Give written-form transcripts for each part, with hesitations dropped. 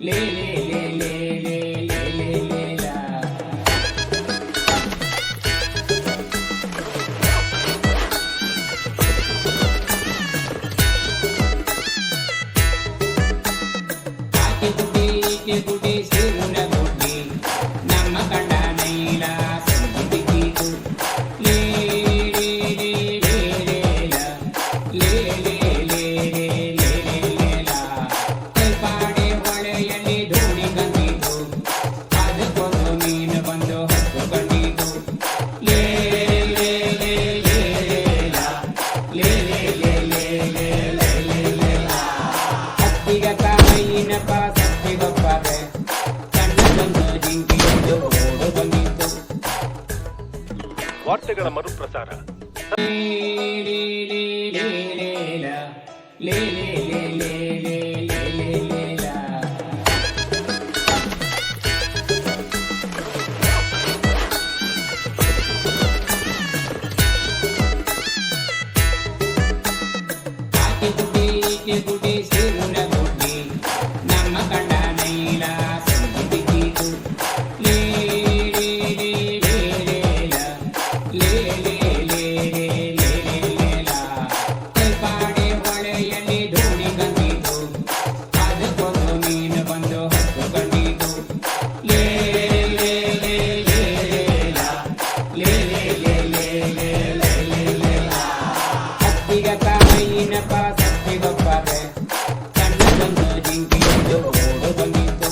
ಲೇ ಲೇ ಲೇ ಲೇ ಲೇ ಲೇ ಲೇ ಲೇ ಲಾ. ಆಕೆ ಗುಡ್ಡೆ ಈಕೆ ಗುಡ್ಡೆ ಸೇರುನ ಗುಡ್ಡೆ ನಮ್ಮ ಕಂಡ ನೈಲ ಸಂಜೆ ಬಿಗಿದು ಲೇ ಲೇ ಲೇ ಲೇ ಲೇ ಲಾ. ಲೇ ಲೇ ಲೇ ಲೇ ಲೇ ಲೇ ಲೇ ಲಾ. ಕೈಪಾಡೆ ಹೊಳೆಯಲ್ಲಿ ದೋಣಿ ಕಂಡಿತು ಅದಕ್ಕೊಂದು ಮೀನು ಬಂದು ಹತ್ತು ಕಂಡಿತು ಲೇ ಲೇ ಲೇ ಲೇ ಲೇ ಲಾ. ಲೇ ಲೇ ಲೇ ಲೇ ಲೇ ಲೇ ಲೇ ಲೇ ಲಾ. ಹತ್ತಿಗ ಕಾಯಿನಪ್ಪ ಸತ್ತಿಗೊಪ್ಪದೆ ಸಣ್ಣದೊಂದು ಜಿಂಕೆಯೊಂದು ಓಡು ಬಂದಿತ್ತು. ವಾರ್ತೆಗಳ ಮರುಪ್ರಸಾರ. ಲೇ ಲೇ ಲೇ ಲೇ ಲೇ ಲಾ. ಲೇ ಲೇ ಲೇ ಲೇ ಲೇ ಲೇ ಲೇ ಲೇ ಲಾ. ಆಕೆ ಗುಡ್ಡೆ ಈಕೆ ಗುಡ್ಡೆ ಸೇರುನ ಗುಡ್ಡೆ ನಮ್ಮ ಕಂಡ ನೈಲ ಸಂಜೆ ಬಿಗಿದು ಲೇ ಲೇ ಲೇ ಲೇ ಲೇ ಲಾ. ಲೇ ಲೇ ಲೇ ಲೇ ಲೇ ಲೇ ಲೇ ಲಾ. ಕೈಪಾಡೆ ಹೊಳೆಯಲ್ಲಿ ದೋಣಿ ಕಂಡಿತು ಅದಕ್ಕೊಂದು ಮೀನು ಬಂದು ಹತ್ತು ಕಂಡಿತು ಲೇ ಲೇ ಲೇ ಲೇ ಲೇ ಲಾ. ಲೇ ಲೇ ಲೇ ಲೇ ಲೇ ಲೇ ಲೇ ಲೇ ಲಾ. ಹತ್ತಿಗ ಕಾಯಿನಪ್ಪ ಸತ್ತಿಗೊಪ್ಪದೆ ಸಣ್ಣದೊಂದು ಜಿಂಕೆಯೊಂದು ಓಡು ಬಂದಿತ್ತು.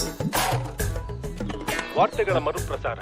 ವಾರ್ತೆಗಳ ಮರುಪ್ರಸಾರ.